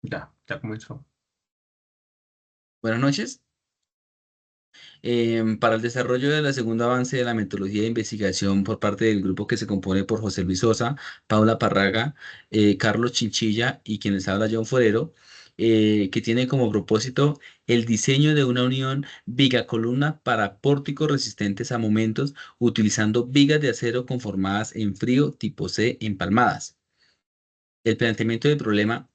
Ya comenzó. Buenas noches. Para el desarrollo del segundo avance de la metodología de investigación por parte del grupo que se compone por José Luis Sosa, Paula Parraga, Carlos Chinchilla y quien les habla John Forero, que tiene como propósito el diseño de una unión vigacolumna para pórticos resistentes a momentos utilizando vigas de acero conformadas en frío tipo C empalmadas. El planteamiento del problema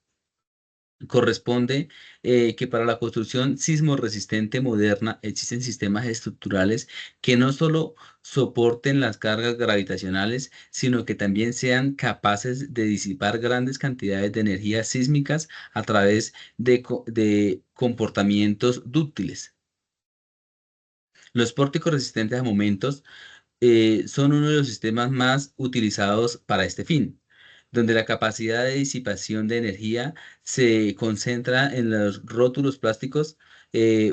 corresponde que para la construcción sismo resistente moderna existen sistemas estructurales que no solo soporten las cargas gravitacionales, sino que también sean capaces de disipar grandes cantidades de energías sísmicas a través de comportamientos dúctiles. Los pórticos resistentes a momentos son uno de los sistemas más utilizados para este fin, donde la capacidad de disipación de energía se concentra en los rótulos plásticos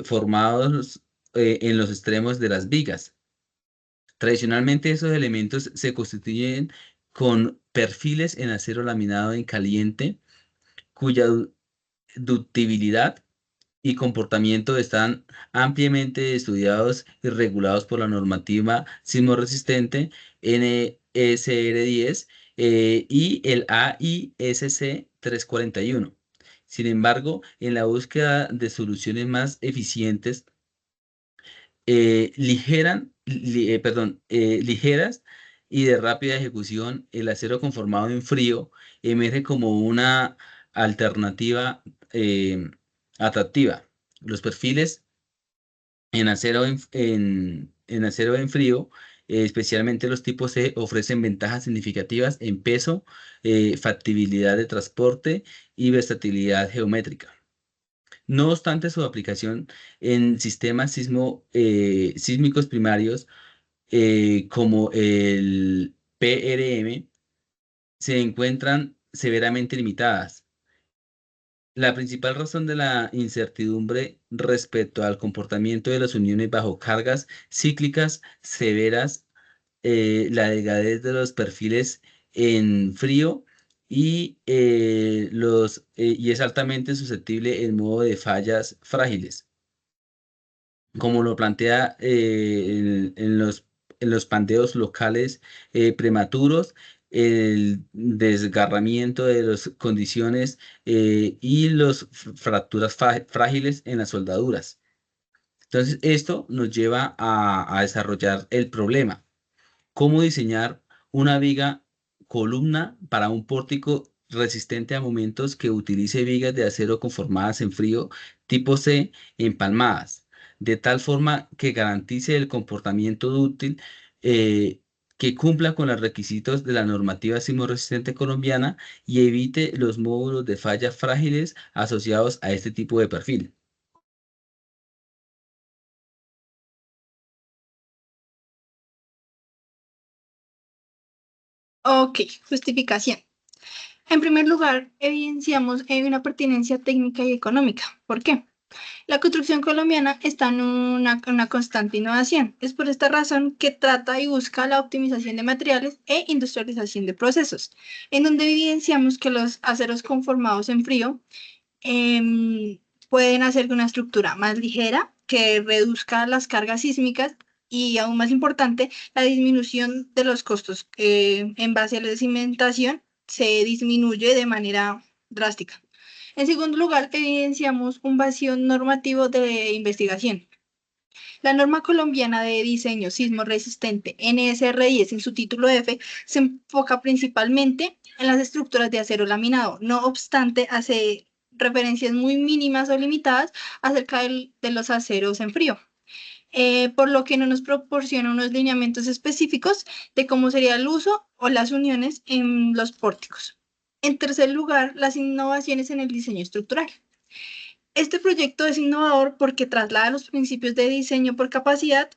formados en los extremos de las vigas. Tradicionalmente, esos elementos se constituyen con perfiles en acero laminado en caliente, cuya ductibilidad y comportamiento están ampliamente estudiados y regulados por la normativa sismorresistente NSR10 y el AISC 341. Sin embargo, en la búsqueda de soluciones más eficientes, ligeras y de rápida ejecución, el acero conformado en frío emerge como una alternativa atractiva. Los perfiles en acero en frío, especialmente los tipos C, ofrecen ventajas significativas en peso, factibilidad de transporte y versatilidad geométrica. No obstante, su aplicación en sistemas sísmicos primarios como el PRM se encuentran severamente limitadas. La principal razón de la incertidumbre respecto al comportamiento de las uniones bajo cargas cíclicas severas, la delgadez de los perfiles en frío y es altamente susceptible en modo de fallas frágiles, como lo plantea en los pandeos locales prematuros, el desgarramiento de las condiciones y las fracturas frágiles en las soldaduras. Entonces, esto nos lleva a desarrollar el problema. ¿Cómo diseñar una viga columna para un pórtico resistente a momentos que utilice vigas de acero conformadas en frío tipo C empalmadas, de tal forma que garantice el comportamiento dúctil, que cumpla con los requisitos de la normativa sismorresistente colombiana y evite los módulos de fallas frágiles asociados a este tipo de perfil? Ok, justificación. En primer lugar, evidenciamos una pertinencia técnica y económica. ¿Por qué? La construcción colombiana está en una constante innovación. Es por esta razón que trata y busca la optimización de materiales e industrialización de procesos, en donde evidenciamos que los aceros conformados en frío em, pueden hacer una estructura más ligera, que reduzca las cargas sísmicas y, aún más importante, la disminución de los costos. En base a la cimentación se disminuye de manera drástica. En segundo lugar, evidenciamos un vacío normativo de investigación. La norma colombiana de diseño sismo resistente NSR10 en su título F se enfoca principalmente en las estructuras de acero laminado. No obstante, hace referencias muy mínimas o limitadas acerca de los aceros en frío, por lo que no nos proporciona unos lineamientos específicos de cómo sería el uso o las uniones en los pórticos. En tercer lugar, las innovaciones en el diseño estructural. Este proyecto es innovador porque traslada los principios de diseño por capacidad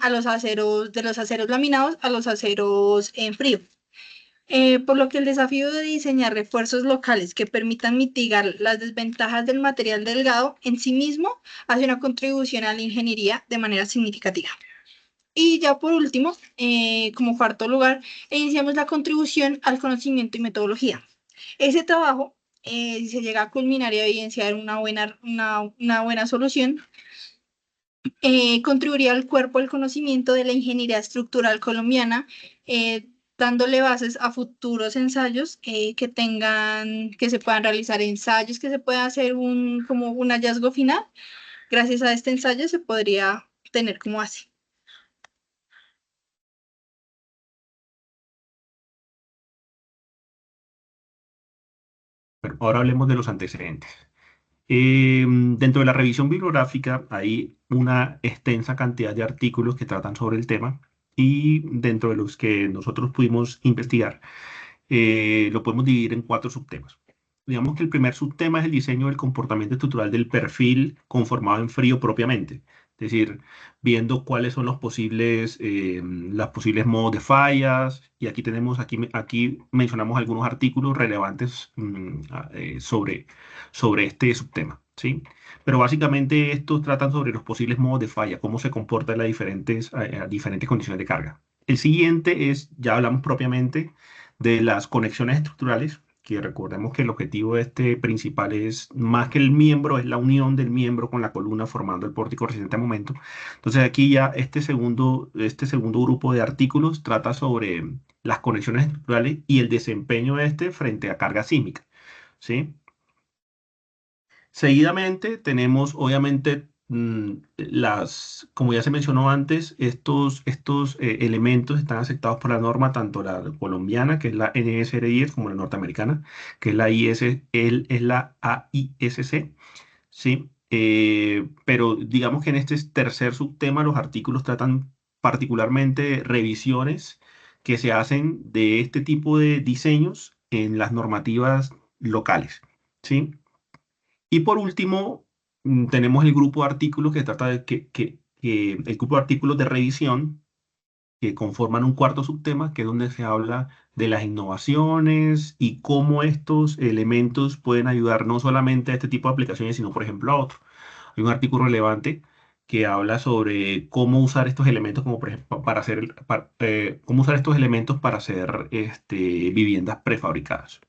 a los aceros, de los aceros laminados a los aceros en frío. Por lo que el desafío de diseñar refuerzos locales que permitan mitigar las desventajas del material delgado en sí mismo hace una contribución a la ingeniería de manera significativa. Y ya por último, como cuarto lugar, iniciamos la contribución al conocimiento y metodología. Ese trabajo si se llega a culminar y a evidenciar una buena solución, contribuiría al cuerpo el conocimiento de la ingeniería estructural colombiana, dándole bases a futuros ensayos que se puedan realizar ensayos, que se pueda hacer como un hallazgo final. Gracias a este ensayo se podría tener como así. Bueno, ahora hablemos de los antecedentes. Dentro de la revisión bibliográfica hay una extensa cantidad de artículos que tratan sobre el tema y dentro de los que nosotros pudimos investigar, lo podemos dividir en cuatro subtemas. Digamos que el primer subtema es el diseño del comportamiento estructural del perfil conformado en frío propiamente. Es decir, viendo cuáles son los posibles modos de fallas. Y aquí aquí mencionamos algunos artículos relevantes sobre este subtema, ¿sí? Pero básicamente estos tratan sobre los posibles modos de falla, cómo se comportan las diferentes condiciones de carga. El siguiente es, ya hablamos propiamente de las conexiones estructurales, que recordemos que el objetivo este principal es, más que el miembro, es la unión del miembro con la columna formando el pórtico resistente a momento. Entonces aquí ya este segundo grupo de artículos trata sobre las conexiones estructurales y el desempeño de este frente a carga sísmica, ¿sí? Seguidamente tenemos, obviamente, como ya se mencionó antes, estos elementos están aceptados por la norma, tanto la colombiana, que es la NSR10, como la norteamericana, que es la AISC, ¿sí? Pero digamos que en este tercer subtema los artículos tratan particularmente de revisiones que se hacen de este tipo de diseños en las normativas locales, ¿sí? Y por último, tenemos el grupo de artículos que trata de el grupo de artículos de revisión que conforman un cuarto subtema, que es donde se habla de las innovaciones y cómo estos elementos pueden ayudar no solamente a este tipo de aplicaciones, sino, por ejemplo, a otros. Hay un artículo relevante que habla sobre cómo usar estos elementos como por ejemplo, cómo usar estos elementos para hacer viviendas prefabricadas.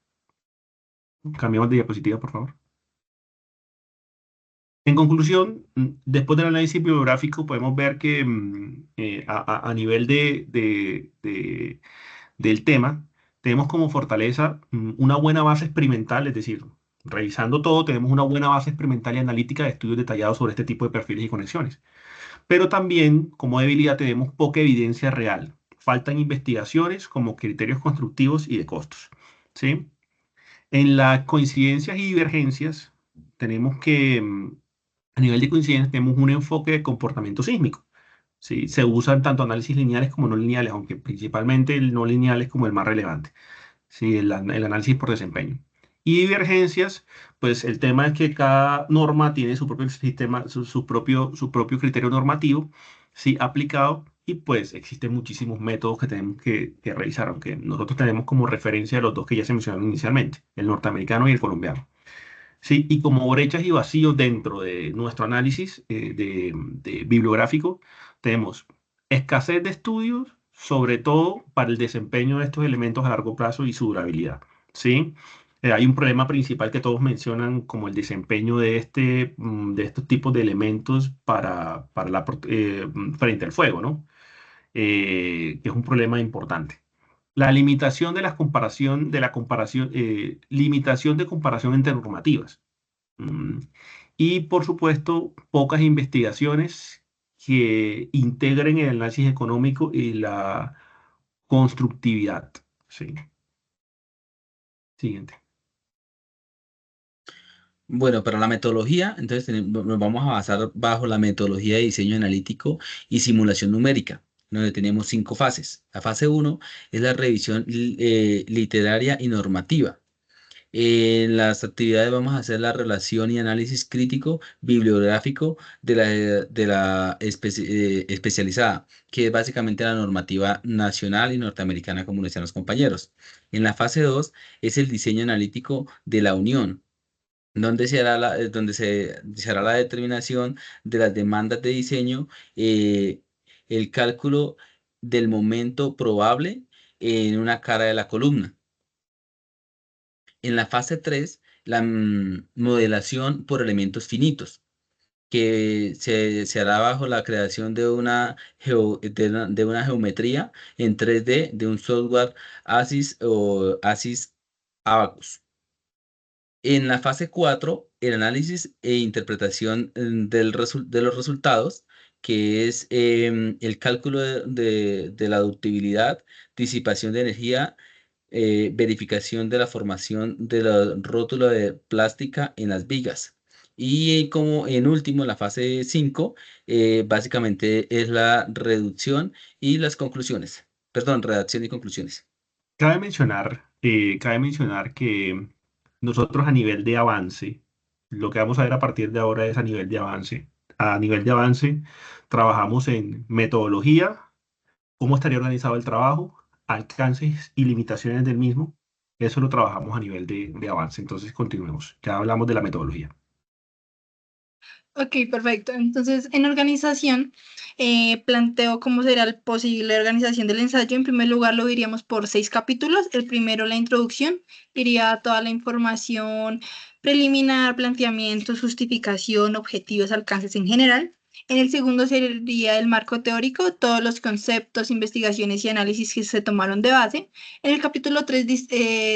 Cambiamos de diapositiva, por favor. En conclusión, después del análisis bibliográfico podemos ver que a nivel del tema, tenemos como fortaleza una buena base experimental, es decir, revisando todo, tenemos una buena base experimental y analítica de estudios detallados sobre este tipo de perfiles y conexiones. Pero también como debilidad tenemos poca evidencia real. Faltan investigaciones como criterios constructivos y de costos, ¿sí? En las coincidencias y divergencias, tenemos que a nivel de coincidencia tenemos un enfoque de comportamiento sísmico. ¿Sí? Se usan tanto análisis lineales como no lineales, aunque principalmente el no lineal es como el más relevante. ¿Sí? El análisis por desempeño. Y divergencias, pues el tema es que cada norma tiene su propio sistema, su propio criterio normativo, ¿sí? Aplicado, y pues existen muchísimos métodos que tenemos que revisar, aunque nosotros tenemos como referencia los dos que ya se mencionaron inicialmente, el norteamericano y el colombiano. Sí, y como brechas y vacíos dentro de nuestro análisis de bibliográfico, tenemos escasez de estudios, sobre todo para el desempeño de estos elementos a largo plazo y su durabilidad. ¿Sí? Hay un problema principal que todos mencionan como el desempeño de estos tipos de elementos frente al fuego, ¿no? Que es un problema importante. La limitación de limitación de comparación entre normativas. Mm, Y por supuesto, pocas investigaciones que integren el análisis económico y la constructividad. Sí. Siguiente. Bueno, para la metodología, entonces nos vamos a basar bajo la metodología de diseño analítico y simulación numérica, donde tenemos 5 fases. La fase uno es la revisión literaria y normativa. En las actividades vamos a hacer la relación y análisis crítico bibliográfico de la especializada, que es básicamente la normativa nacional y norteamericana, como decían los compañeros. En la fase 2 es el diseño analítico de la unión, donde se hará la determinación de las demandas de diseño, eh, el cálculo del momento probable en una cara de la columna. En la fase 3 la modelación por elementos finitos, que se hará bajo la creación de de una geometría en 3D de un software ASIS o ASIS Abacus. En la fase 4, el análisis e interpretación de los resultados, que es el cálculo de la ductibilidad, disipación de energía, verificación de la formación de la rótula de plástica en las vigas. Y como en último, la fase 5, básicamente es la reducción y las conclusiones. Perdón, redacción y conclusiones. Cabe mencionar que nosotros a nivel de avance, lo que vamos a ver a partir de ahora es a nivel de avance. A nivel de avance, trabajamos en metodología, cómo estaría organizado el trabajo, alcances y limitaciones del mismo. Eso lo trabajamos a nivel de avance. Entonces, continuemos. Ya hablamos de la metodología. Ok, perfecto. Entonces, en organización, planteo cómo será la posible organización del ensayo. En primer lugar, lo diríamos por 6 capítulos. El primero, la introducción, iría toda la información preliminar, planteamientos, justificación, objetivos, alcances en general. En el segundo sería el marco teórico, todos los conceptos, investigaciones y análisis que se tomaron de base. En el capítulo 3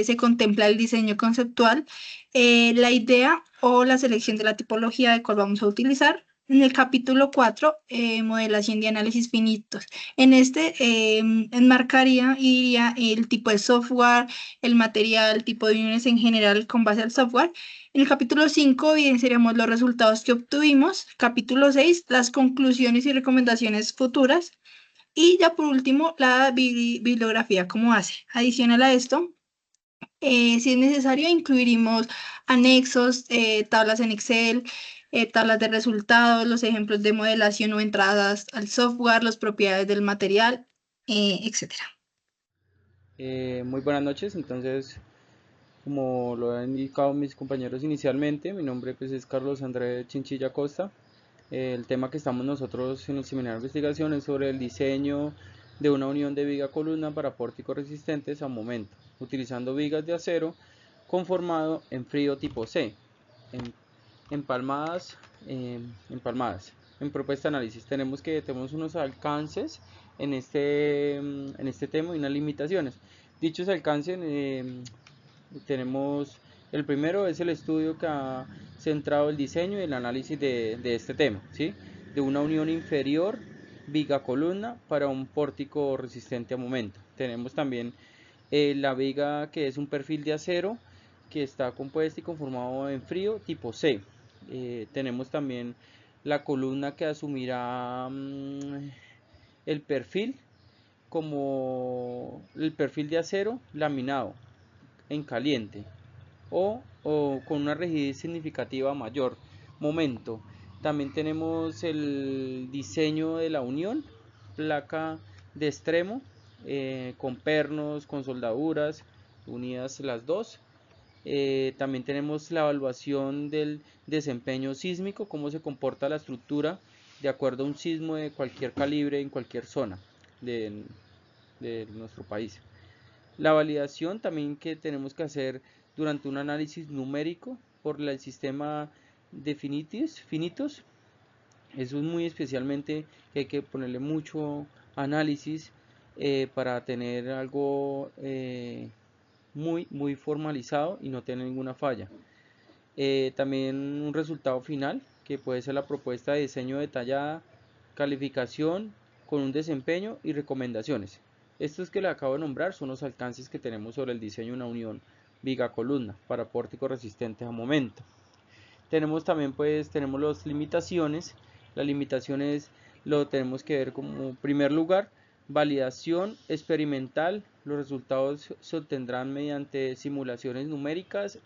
se contempla el diseño conceptual, la idea o la selección de la tipología de cual vamos a utilizar. En el capítulo 4, modelación de análisis finitos. En este enmarcaría, iría el tipo de software, el material, tipo de uniones en general con base al software. En el capítulo 5 evidenciaremos los resultados que obtuvimos. Capítulo 6, las conclusiones y recomendaciones futuras. Y ya por último, la bibliografía, cómo hace. Adicional a esto, si es necesario, incluiremos anexos, tablas en Excel, tablas de resultados, los ejemplos de modelación o entradas al software, las propiedades del material, etcétera. Muy buenas noches. Entonces, como lo han indicado mis compañeros inicialmente, mi nombre pues es Carlos Andrés Chinchilla Costa. El tema que estamos nosotros en el seminario de investigación es sobre el diseño de una unión de viga columna para pórticos resistentes a momento, utilizando vigas de acero conformado en frío tipo C, en- empalmadas, empalmadas. En propuesta de análisis tenemos unos alcances en este tema y unas limitaciones. Dichos alcances, tenemos el primero es el estudio que ha centrado el diseño y el análisis de este tema, ¿sí? De una unión inferior viga columna para un pórtico resistente a momento. Tenemos también la viga, que es un perfil de acero que está compuesto y conformado en frío tipo C. Tenemos también la columna que asumirá el perfil como el perfil de acero laminado en caliente o con una rigidez significativa mayor. Momento. También tenemos el diseño de la unión, placa de extremo, con pernos, con soldaduras, unidas las dos. También tenemos la evaluación del desempeño sísmico, cómo se comporta la estructura de acuerdo a un sismo de cualquier calibre en cualquier zona de, de nuestro país. La validación también que tenemos que hacer durante un análisis numérico por el sistema de finitos. Eso es muy especialmente que hay que ponerle mucho análisis para tener algo muy formalizado y no tener ninguna falla. También un resultado final que puede ser la propuesta de diseño detallada, calificación con un desempeño y recomendaciones. Estos que le acabo de nombrar son los alcances que tenemos sobre el diseño de una unión viga columna para pórticos resistentes a momento. Tenemos también tenemos las limitaciones. Las limitaciones lo tenemos que ver como primer lugar, validación experimental. Los resultados se obtendrán mediante simulaciones numéricas.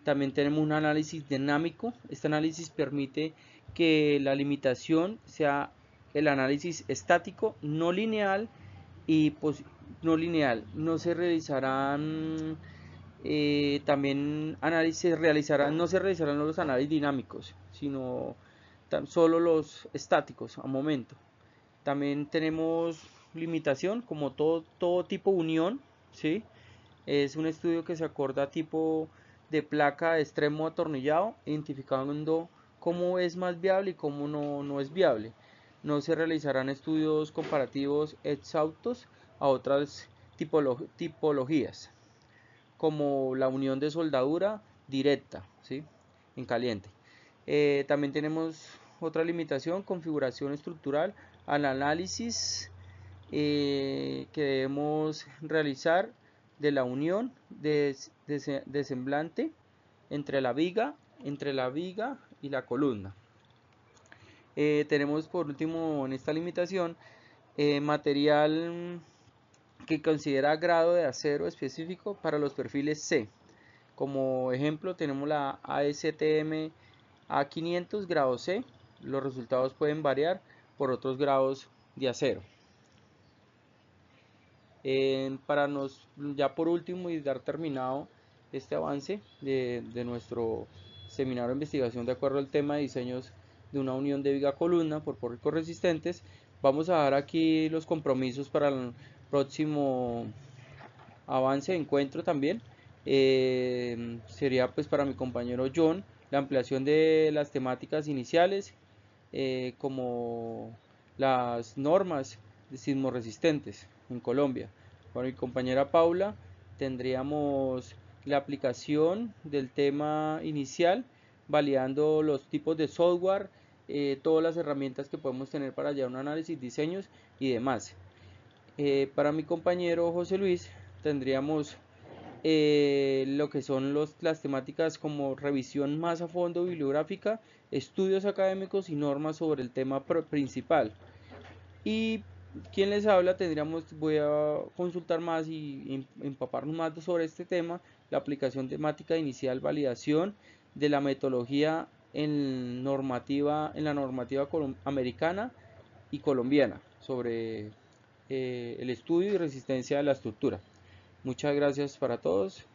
También tenemos un análisis dinámico. Este análisis permite que la limitación sea el análisis estático, no lineal y no lineal. No se realizarán también no se realizarán los análisis dinámicos, sino solo los estáticos a momento. También tenemos limitación, como todo tipo unión, ¿sí? Es un estudio que se acorda tipo de placa de extremo atornillado, identificando cómo es más viable y cómo no es viable. No se realizarán estudios comparativos exhaustos a otras tipologías, como la unión de soldadura directa, ¿sí?, en caliente. También tenemos otra limitación, configuración estructural, al análisis que debemos realizar de la unión de semblante entre la viga y la columna. Tenemos por último en esta limitación material que considera grado de acero específico para los perfiles C. Como ejemplo tenemos la ASTM A500 grado C. Los resultados pueden variar por otros grados de acero. Ya por último y dar terminado este avance de nuestro seminario de investigación de acuerdo al tema de diseños de una unión de viga columna por pórticos resistentes, vamos a dar aquí los compromisos para el próximo avance, encuentro también. Sería pues para mi compañero John la ampliación de las temáticas iniciales, como las normas sismorresistentes en Colombia. Para mi compañera Paula tendríamos la aplicación del tema inicial, validando los tipos de software, todas las herramientas que podemos tener para llevar un análisis, diseños y demás. Para mi compañero José Luis tendríamos lo que son las temáticas como revisión más a fondo bibliográfica, estudios académicos y normas sobre el tema principal. Y quien les habla voy a consultar más y empaparnos más sobre este tema, la aplicación temática inicial, validación de la metodología en la normativa americana y colombiana sobre el estudio y resistencia de la estructura. Muchas gracias para todos.